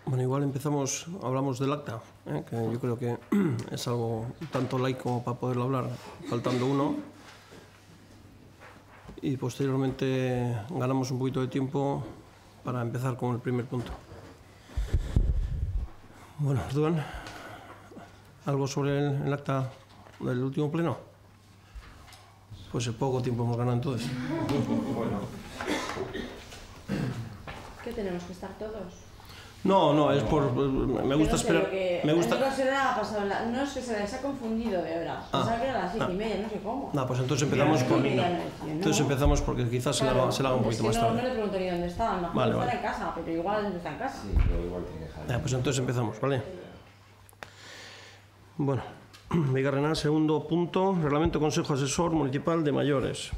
Bueno, igual empezamos, hablamos del acta, que yo creo que es algo tanto laico como para poderlo hablar, faltando uno. Y posteriormente ganamos un poquito de tiempo para empezar con el primer punto. Bueno, Duan, ¿algo sobre el acta del último pleno? Pues en poco tiempo hemos ganado entonces. Bueno. ¿Qué tenemos que estar todos? No, es por... Me gusta esperar... Me gusta... No es que se les ha confundido de hora. Pensaba que era las 7:30, no sé cómo. No, pues entonces empezamos por... Entonces empezamos porque quizás claro, se la haga un poquito más tarde. No le pregunto ni dónde estaban, mejor vale, estar en casa, pero igual no está en casa. Sí, pero igual tiene que dejar. Pues entonces empezamos, ¿vale? Bueno, bigarrena, segundo punto, Reglamento Consejo Asesor Municipal de Mayores.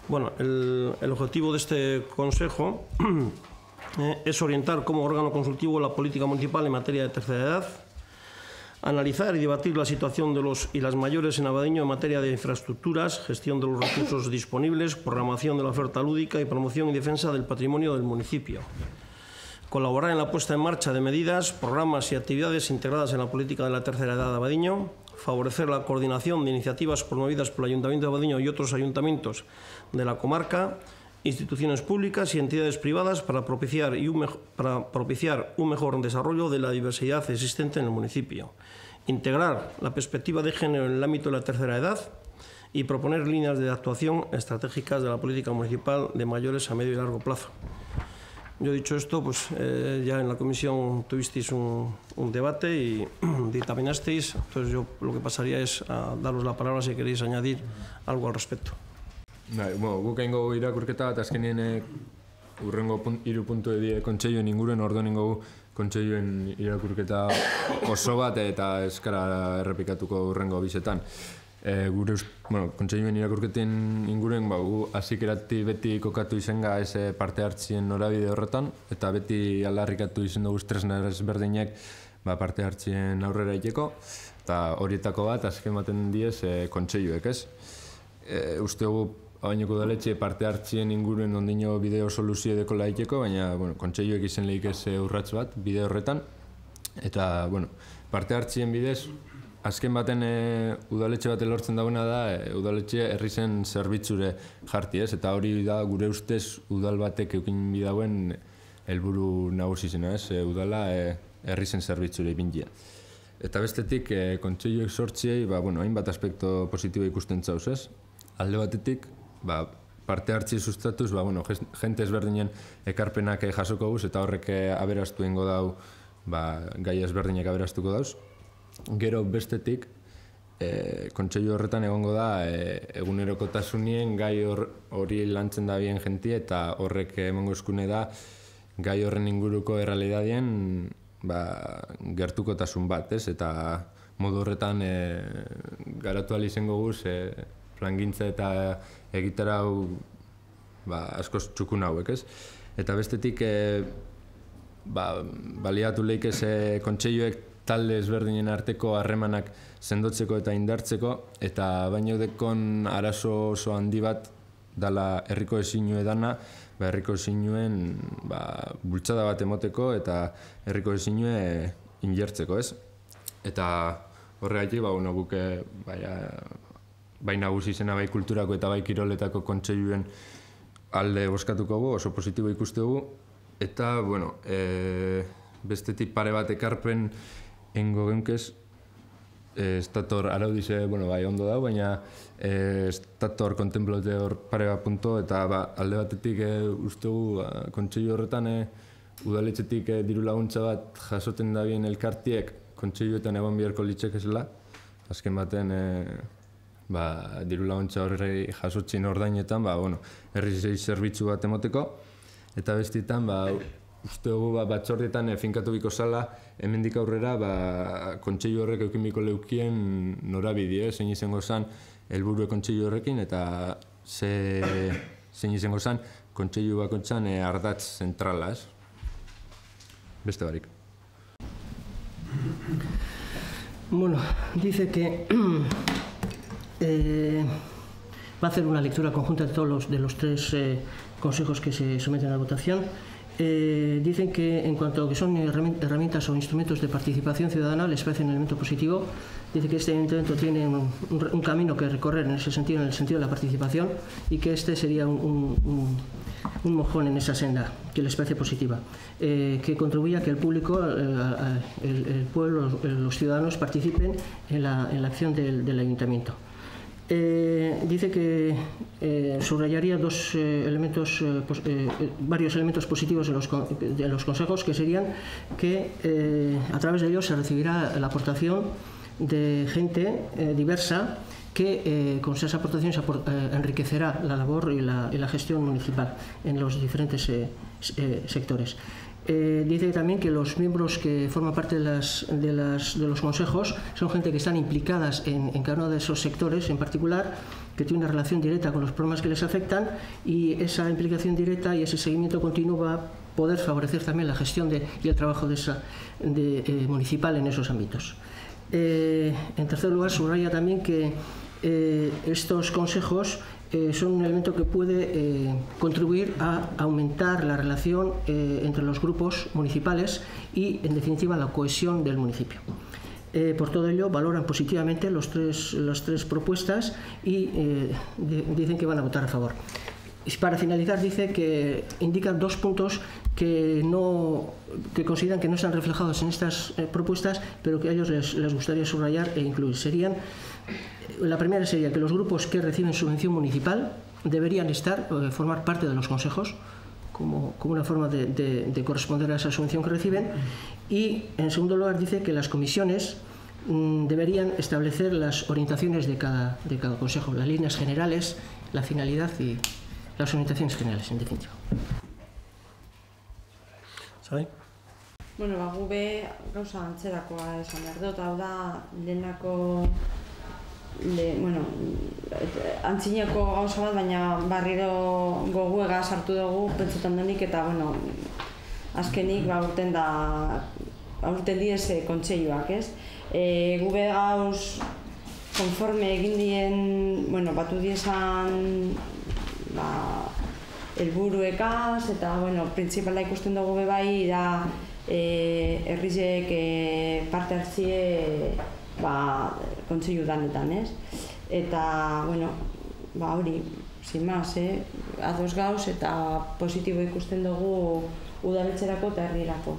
Bueno, el objetivo de este consejo es orientar como órgano consultivo la política municipal en materia de tercera edad, analizar y debatir la situación de los y las mayores en Abadiño en materia de infraestructuras, gestión de los recursos disponibles, programación de la oferta lúdica y promoción y defensa del patrimonio del municipio. Colaborar en la puesta en marcha de medidas, programas y actividades integradas en la política de la tercera edad de Abadiño, favorecer la coordinación de iniciativas promovidas por el Ayuntamiento de Abadiño y otros ayuntamientos de la comarca, instituciones públicas y entidades privadas para propiciar un mejor desarrollo de la diversidad existente en el municipio, integrar la perspectiva de género en el ámbito de la tercera edad y proponer líneas de actuación estratégicas de la política municipal de mayores a medio y largo plazo. Yo dicho esto, pues ya en la comisión tuvisteis un debate y dictaminasteis, entonces yo lo que pasaría es a daros la palabra si queréis añadir algo al respecto. Guk egingo irakurketa eta azkenien urrengo 3 puntu die kontseiluen inguruen orduan egingo kontseiluen irakurketa oso bat eta eskara errepikatuko urrengo bisetan. Kontseiluen irakurketen inguruen gu hasikerati beti kokatu izenga ez parte hartzien norabide horretan eta beti aldarrikatu izen dugu tresna ezberdinek parte hartzien aurrera egiteko eta horietako bat azken baten diez kontseiluek, ez? Uste dugu Abadiñoko udaletxe parte hartzien inguruen ondino bideo soluzio edeko laikeko, baina kontseiluek izen lehik ez urratz bat bide horretan. Eta parte hartzien bidez, azken baten udaletxe bat elortzen dagoena da udaletxe herri zen zerbitzure jarti, ez? Eta hori da gure ustez udal batek eukin bidauen helburu nagusi zena, ez? Udala herri zen zerbitzure ipintia. Eta bestetik, kontseiluek sortziei, hainbat aspekto positibo ikusten zauz, ez? Alde batetik, parte hartzi sustatuz, jente ezberdinen ekarpenak jasoko guz, eta horrek aberastu ingo dau, gai ezberdinek aberastuko dauz. Gero bestetik, kontseilu horretan egongo da, egunerokotasunien gai hori lantzen da bien jenti, eta horrek emango eskune da, gai horren inguruko errealidadien gertukotasun bat, ez? Eta modu horretan garatu ahal izango guz, plangintza eta egitara askoz txukun hauek, ez? Eta bestetik baliatu lehik ez kontseiluek talde ezberdinen arteko harremanak sendotzeko eta indartzeko eta baino dekon arazo oso handi bat dala herriko ezinue dana, herriko ezinuen bultzada bat emoteko eta herriko ezinue injertzeko, ez? Eta horregatik, guk bai nagusi izena bai kulturako eta bai kiroletako kontseiluen alde bozkatuko gu, oso positibo ikuste dugu. Eta, bestetik pare bat ekarpen engo geunkez, ez dator araudize, bai ondo da, baina ez dator kontemplate hor pare bat punto, eta alde batetik uste gu kontseilu horretan udaletxetik diru laguntza bat jasoten da bien elkartiek kontseiluetan egon biharko litzek ezela, azken baten diru laguntza horrei jasotzen ordainetan, herri zerbitzu bat emoteko, eta bestitan, uste dugu batzordietan finkatu biko zala, hemendik aurrera kontseilu horrek eukin biko leukien norabide, zein izango zen helburu kontseilu horrekin, eta zein izango zen kontseilu bakoitzan ardatz zentrala, ez? Beste barik. Bueno, dice que va a hacer una lectura conjunta de todos los 3 consejos que se someten a votación Dicen que en cuanto a que son herramientas o instrumentos de participación ciudadana, les parece un elemento positivo. Dice que este ayuntamiento tiene un camino que recorrer en ese sentido, en el sentido de la participación, y que este sería un mojón en esa senda, que les parece positiva, que contribuya a que el público, el pueblo, los ciudadanos participen en la acción del ayuntamiento. Dice que subrayaría varios elementos positivos de los consejos, que serían que a través de ellos se recibirá la aportación de gente diversa que con esas aportaciones enriquecerá la labor y la gestión municipal en los diferentes sectores. Dice también que los miembros que forman parte de los consejos son gente que están implicadas en cada uno de esos sectores en particular, que tiene una relación directa con los problemas que les afectan, y esa implicación directa y ese seguimiento continuo va a poder favorecer también la gestión y el trabajo municipal en esos ámbitos. En tercer lugar, subraya también que estos consejos son un elemento que puede contribuir a aumentar la relación entre los grupos municipales y, en definitiva, la cohesión del municipio. Por todo ello, valoran positivamente las tres propuestas y dicen que van a votar a favor. Y para finalizar, dice que indican 2 puntos que consideran que no están reflejados en estas propuestas, pero que a ellos les gustaría subrayar e incluir. La primera sería que los grupos que reciben subvención municipal deberían formar parte de los consejos, como una forma de corresponder a esa subvención que reciben. Y, en segundo lugar, dice que las comisiones deberían establecer las orientaciones de cada consejo, las líneas generales, la finalidad y las orientaciones generales, en definitiva. ¿Sabe? Bueno, gu be gauza antzerakoa esan behar dut, hau da, lehenako antzineko gauza bat, baina barriro goguega sartu dugu pentsetan denik, eta azkenik aurten diez kontseiluak, ez? Gu be gauz konforme egin dien, batu diezan helburuekaz, eta printzipala ikusten dugu be bai da herrizek parte hartzie kontseilu danetan, ez? Eta, hori, sin más, ados gauz eta positibo ikusten dugu udaletxerako eta herrirako.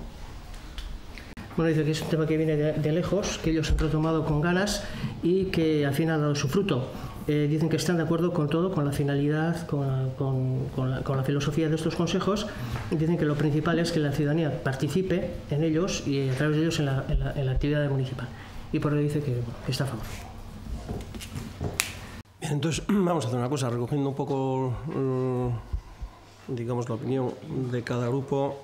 Bueno, dice que es un tema que viene de lejos, que ellos han retomado con ganas y que al fin ha dado su fruto. Dicen que están de acuerdo con todo, con la finalidad, con la filosofía de estos consejos. Dicen que lo principal es que la ciudadanía participe en ellos y a través de ellos en la actividad municipal. Y por ello dice que está a favor. Bien, entonces vamos a hacer una cosa, recogiendo un poco, digamos, la opinión de cada grupo.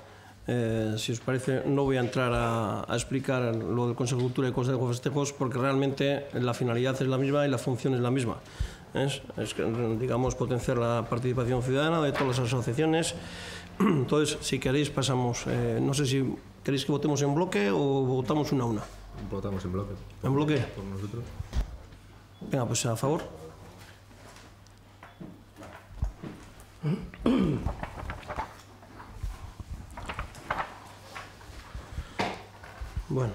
Si os parece, no voy a entrar a explicar lo del Consejo de Cultura y Consejo de Festejos, porque realmente la finalidad es la misma y la función es la misma. Es digamos, potenciar la participación ciudadana de todas las asociaciones. Entonces, si queréis, pasamos, no sé si queréis que votemos en bloque o votamos una a una. Votamos en bloque. ¿En bloque? Por nosotros. Venga, pues a favor. Bueno.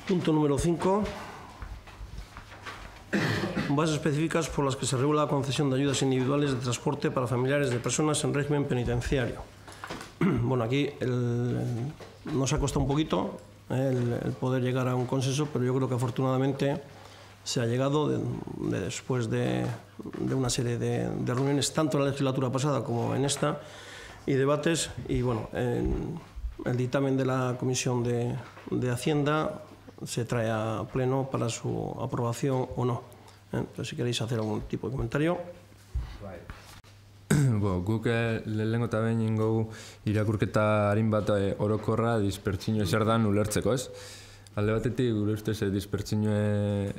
Punto número 5. Bases específicas por las que se regula la concesión de ayudas individuales de transporte para familiares de personas en régimen penitenciario. Bueno, aquí nos ha costado un poquito el poder llegar a un consenso, pero yo creo que afortunadamente se ha llegado después de una serie de reuniones, tanto en la legislatura pasada como en esta, y debates, y bueno, en el dictamen de la Comisión de Hacienda se trae a pleno para su aprobación o no. Entonces, si queréis hacer algún tipo de comentario. Guk lehenengo eta behin ingo irakurketa harin bat orokorra dispertsinio zer dan ulertzeko, ez? Alde batetik, gure ustez, dispertsinio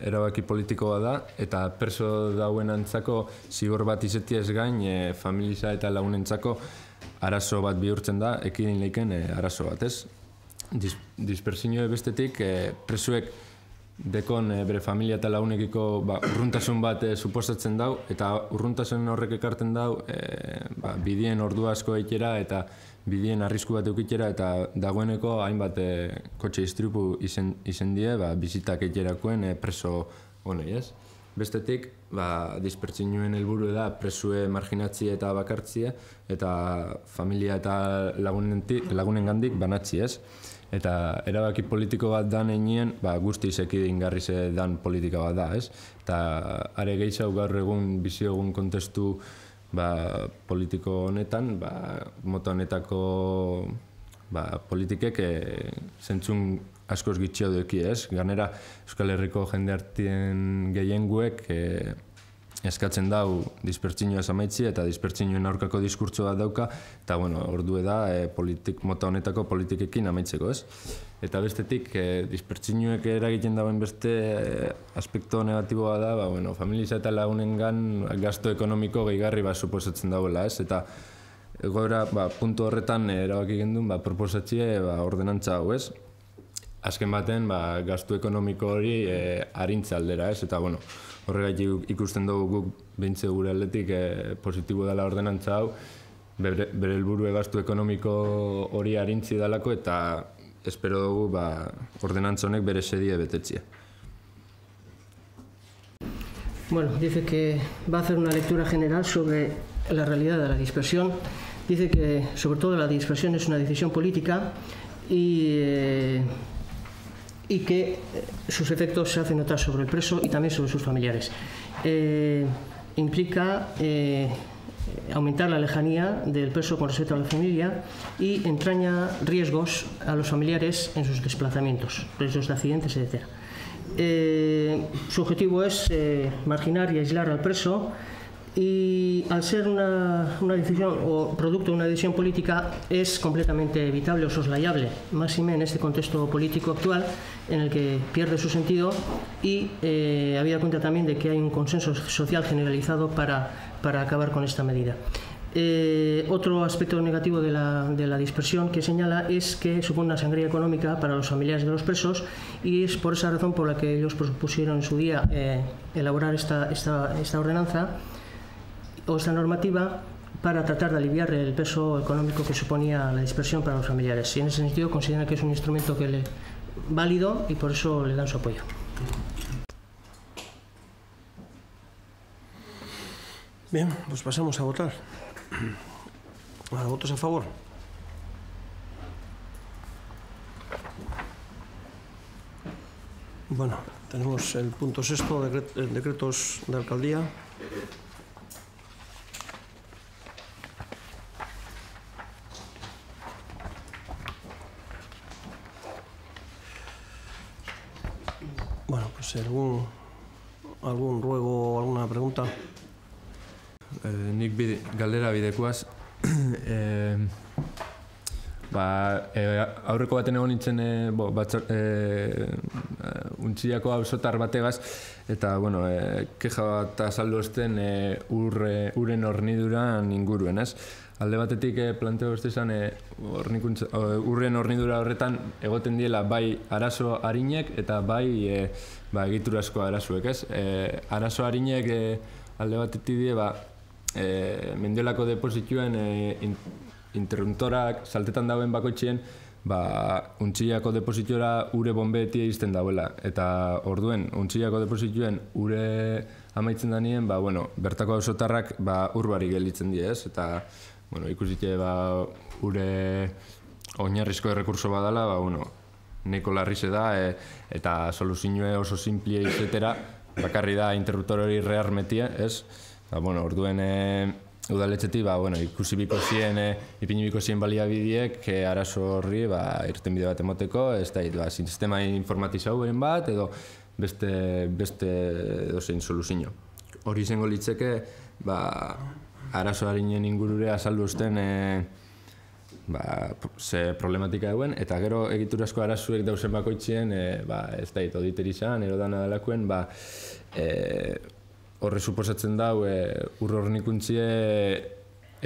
erabaki politikoa da, eta perso dauen antzako zigor bat izetia ez gain, familiza eta lagunentzako arazo bat bihurtzen da, ekidin leiken arazo bat, ez? Dispertsinio bestetik, presuek dekon bere familia eta lagunekiko urruntasun bat suposatzen dau, eta urruntasun horrek ekarten dau bidien ordu asko eitera eta bidien arrisku bat eukitera, eta dagoeneko hainbat kotxe istripu izen die bizitak eiterakoen preso honei, ez? Bestetik, dispertsinuen helburu da presue marginatzie eta bakartzie, eta familia eta lagunengandik banatzi, ez? Eta erabaki politiko bat dan einien, guztiz ekidingarri ze dan politika bat da, ez? Eta are gehiago gaur egun bizio egun kontestu politiko honetan, mota honetako politikek zentzun askoz gitxio duki, ez? Ganera Euskal Herriko jendeartien gehienguek eskatzen dau dispertsinioa amaitzi eta dispertsinioen aurkako diskurtso bat dauka, eta ordue da mota honetako politikekin amaitzeko, ez? Eta bestetik, dispertsinioek eragiten dauen beste aspekto negatiboa da, familia eta lagunengan gasto ekonomiko gehigarri suposatzen dauela, ez? Eta egoera, puntu horretan erabaki gendun, proposatzie ordenantza hau, ez? Azken baten, gastu ekonomiko hori arintza aldera, ez? Eta, horregatik ikusten dugu guk behintze gure aldetik positibo dela ordenantza hau, bere helburu gastu ekonomiko hori arintzi dalako, eta espero dugu ordenantza honek bere sedie betetzia. Bueno, dice que va a hacer una lectura general sobre la realidad de la dispersión. Dice que, sobre todo, la dispersión es una decisión política y que sus efectos se hacen notar sobre el preso y también sobre sus familiares. Implica aumentar la lejanía del preso con respecto a la familia y entraña riesgos a los familiares en sus desplazamientos, riesgos de accidentes, etc. Su objetivo es marginar y aislar al preso, y al ser una decisión o producto de una decisión política es completamente evitable o soslayable, máxime en este contexto político actual en el que pierde su sentido, y habida cuenta también de que hay un consenso social generalizado para acabar con esta medida. Otro aspecto negativo de la dispersión que señala es que supone una sangría económica para los familiares de los presos, y es por esa razón por la que ellos propusieron en su día elaborar esta ordenanza o esta normativa para tratar de aliviar el peso económico que suponía la dispersión para los familiares. Y en ese sentido consideran que es un instrumento válido, y por eso le dan su apoyo. Bien, pues pasamos a votar. ¿Votos a favor? Bueno, tenemos el punto 6, decretos de alcaldía. Bueno, pues algún ruego o alguna pregunta. Nik galdera bidekoaz, aurreko baten egon nintzen untxillako auzotar bategaz, eta keja bat azaldu esten uren horniduran inguruen, ez? Alde batetik planteo beste izan urren hornidura horretan egoten diela bai arazo harinek eta bai egiturazko arazoek, ez? Arazo harinek alde batetik die mendiolako deposituen interruptorak saltetan dauen bakoitzien untxillako depositiora ure bombeetia izten dauela, eta orduen untxillako deposituen ure amaitzen danien bertako auzotarrak urbari gelditzen die, ez? Eta ikusite ure oinarrizko errekurso badala, neko larrize da, eta soluzioe oso simplia izetera, bakarri da interruptor hori rearmetia, ez? Orduen udaletxetik ikusibiko zien, ipinibiko zien baliabideek arazo horri irtenbide bat emoteko, ez da sistema informatizauren bat edo beste dozein soluzio. Hori izango litzeke arazo harinen ingurure azaldu usten ze problematika duen, eta gero egiturazko arazuek dauzen bakoitzien ez da auditeri izan, erodana delakoen horre suposatzen dau ur hornikuntzie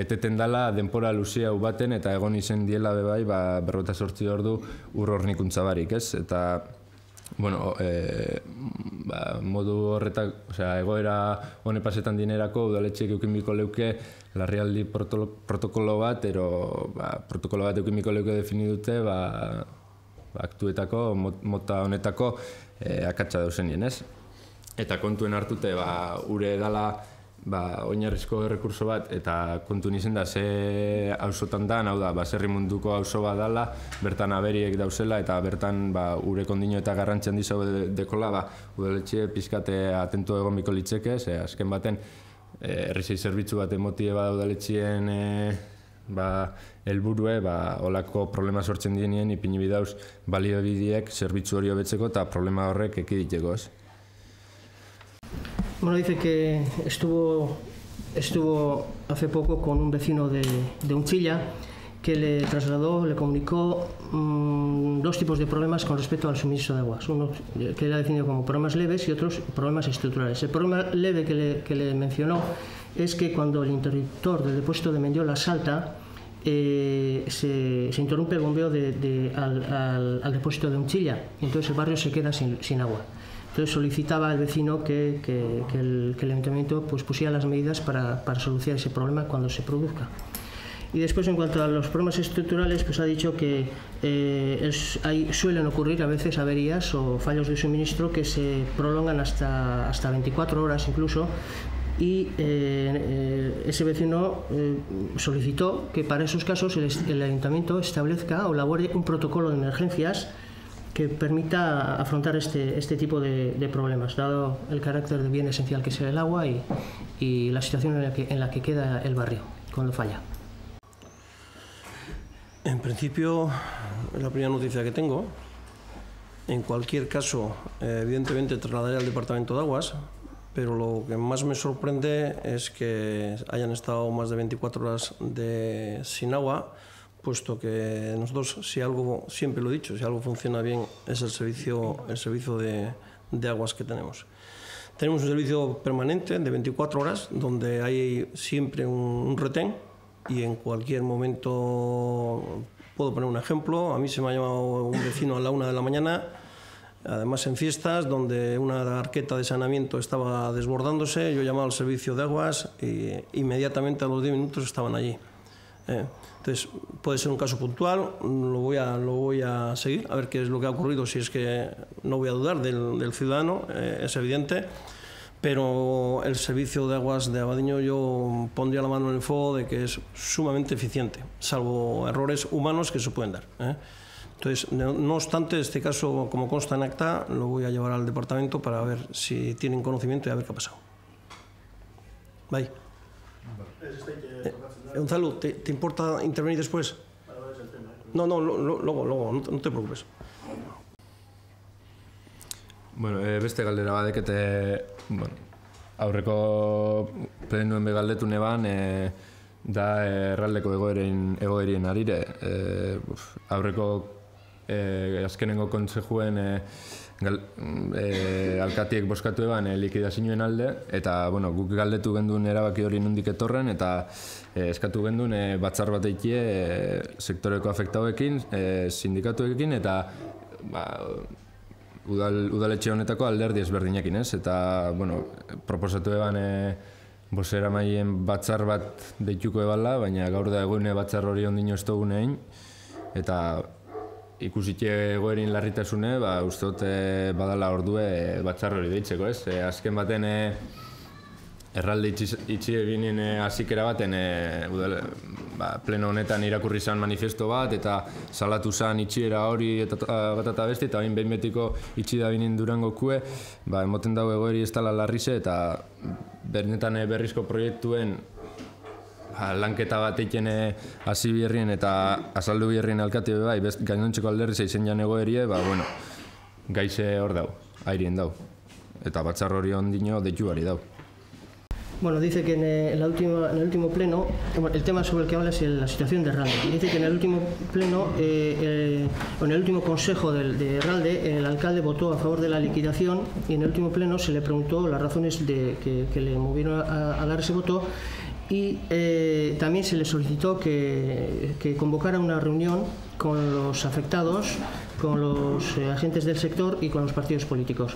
eteten dala denpora luzea hau baten, eta egon izen diela bebai 48 ordu ur hornikuntza barik, ez? Eta Bueno, modu horretak, egoera hone pasetan dinerako udaletxeek eukimiko leuke larrialdi protokolo bat, protokolo bat eukimiko leuke defini dute aktuetako, mota honetako akatsa dauzenien, ez? Eta kontuen hartute, ure dala oinarrizko errekurso bat, eta kontuen izen da ze auzotan da, hau da, baserri munduko auzo bat dala, bertan aberiek dauzela, eta bertan ure kondino eta garrantzian dizau dekola, udaletxe pizkate atentu egon biko litzeke, ze azken baten herrizei zerbitzu bat emotie bada udaletxien helburue, olako problema sortzen dienien ipini bidauz balio bidiek zerbitzu hori hobetzeko eta problema horrek ekiditeko, ez? Bueno, dice que estuvo hace poco con un vecino de Unchilla que le trasladó, le comunicó dos tipos de problemas con respecto al suministro de aguas. Uno que él ha definido como problemas leves y otros problemas estructurales. El problema leve que le mencionó es que cuando el interruptor del depósito de Mendiola salta, se interrumpe el bombeo al depósito de Unchilla y entonces el barrio se queda sin agua. Entonces solicitaba al vecino que el ayuntamiento pusiera las medidas para solucionar ese problema cuando se produzca. Y después, en cuanto a los problemas estructurales, ha dicho que suelen ocurrir a veces averías o fallos de suministro que se prolongan hasta 24 horas incluso, y ese vecino solicitó que para esos casos el ayuntamiento establezca o elabore un protocolo de emergencias que permita afrontar este tipo de problemas, dado el carácter de bien esencial que es el agua y la situación en la que queda el barrio cuando falla. En principio, es la primera noticia que tengo. En cualquier caso, evidentemente trasladaré al Departamento de Aguas, pero lo que más me sorprende es que hayan estado más de 24 horas sin agua, puesto que nosotros, si algo, siempre lo he dicho, si algo funciona bien es el servicio de aguas que tenemos. Tenemos un servicio permanente de 24 horas donde hay siempre un retén y en cualquier momento, puedo poner un ejemplo, a mí se me ha llamado un vecino a la 1 de la mañana, además en fiestas, donde una arqueta de saneamiento estaba desbordándose, yo he llamado al servicio de aguas y inmediatamente a los 10 minutos estaban allí. Entonces, puede ser un caso puntual, lo voy a seguir, a ver qué es lo que ha ocurrido, si es que no voy a dudar del ciudadano, es evidente, pero el servicio de aguas de Abadiño yo pondría la mano en el fuego de que es sumamente eficiente, salvo errores humanos que se pueden dar. Entonces, no obstante, este caso, como consta en acta, lo voy a llevar al departamento para ver si tienen conocimiento y a ver qué ha pasado. Bye. Gonzalo, ¿te importa intervenir después? No, luego, no te preocupes. Bueno, beste galdera badekete, aurreko plenuen begaldetu neban, da erraldeko egoerien arire. Aurreko azkenengo kontsejuen alkatiek boskatu eban likidazioen alde, eta guk galdetu genduen erabaki hori nondik etorren, eta eskatu genduen batzar bat eikie sektoreko afektauekin, sindikatuekin, eta udaletxe honetako alderdi ezberdinekin, ez? Eta, proposatu eban bosera maien batzar bat deituko ebala, baina gaur da egune batzar hori ondino ez dugun egin, eta ikusitxe egoerin larritasune, uste dut badala ordue batzar hori deitzeko, ez? Azken baten erralde itxi eginen azikera baten pleno honetan irakurri zan manifesto bat, eta salatu zan itxiera hori bat eta beste, eta behin betiko itxi da binen Durango kue, emoten dago egoeri ez dala larrize, eta bernetan berrizko proiektuen lanketa bat eiken hasi bierrien eta azaldu bierrien alkate bai, gainontzeko alderri zeizen jan egoerie, gaize hor dau, airien dau, eta batzar hori ondino deitu bari dau. Bueno, dice que en el último pleno, el tema sobre el que habla es la situación de Herralde. Dice que en el último pleno, en el último consejo de Herralde, el alcalde votó a favor de la liquidación y en el último pleno se le preguntó las razones que le movieron a dar ese voto y también se le solicitó que convocara una reunión con los afectados, con los agentes del sector y con los partidos políticos.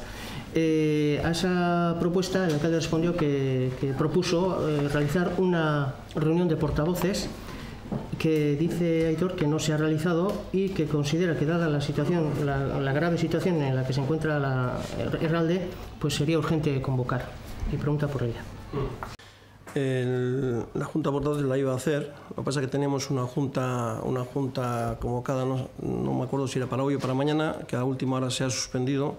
A esa propuesta el alcalde respondió que propuso realizar una reunión de portavoces, que dice Aitor que no se ha realizado y que considera que dada la situación, la grave situación en la que se encuentra la Erralde, pues sería urgente convocar, y pregunta por ella. La Junta Portavoces la iba a hacer, lo que pasa es que teníamos una junta convocada, no me acuerdo si era para hoy o para mañana, que a la última hora se ha suspendido,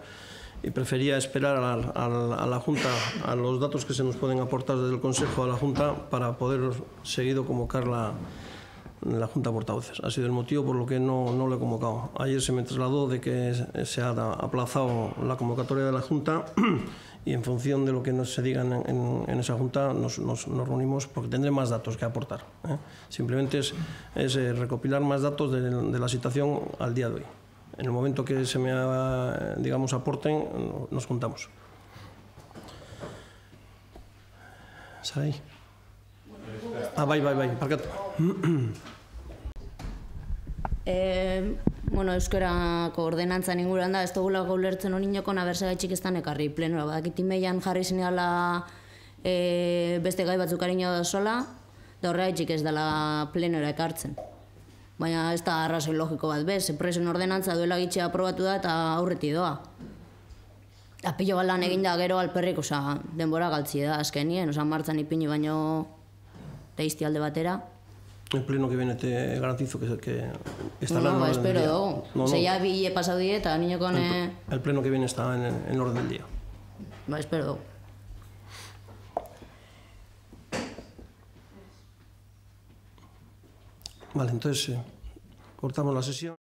y prefería esperar a la Junta, a los datos que se nos pueden aportar desde el Consejo a la Junta, para poder seguido convocar la Junta Portavoces. Ha sido el motivo por lo que no lo he convocado. Ayer se me trasladó de que se ha aplazado la convocatoria de la Junta, y en función de lo que se diga en esa Junta nos reunimos, porque tendré más datos que aportar. Simplemente es recopilar más datos de la situación al día de hoy. En el momento que se me, digamos, aporten, nos juntamos. Sarai? Bai, parkatu. Bueno, euskarako ordenantzan inguruan da, ez dugulako ulertzen hori inokon abertzagaitxik ez da nekarri plenora. Badakit imeian jarri zineala beste gai batzuk harina da sola, da horregaitxik ez dela plenora ekartzen. Baina ez da arrazoi logiko bat bez, presen ordenantza duela gitxea aprobatu da eta aurreti doa. Eta pilo bat lan egin da gero alperrik, denbora galtzi da azkenien, martzan ipini baino teizti alde batera. El pleno que viene te garantizo que estará en orden del día. Espero dugu. Zeia bile pasau die eta niñokon... El pleno que viene está en orden del día. Espero dugu. Vale, entonces cortamos la sesión.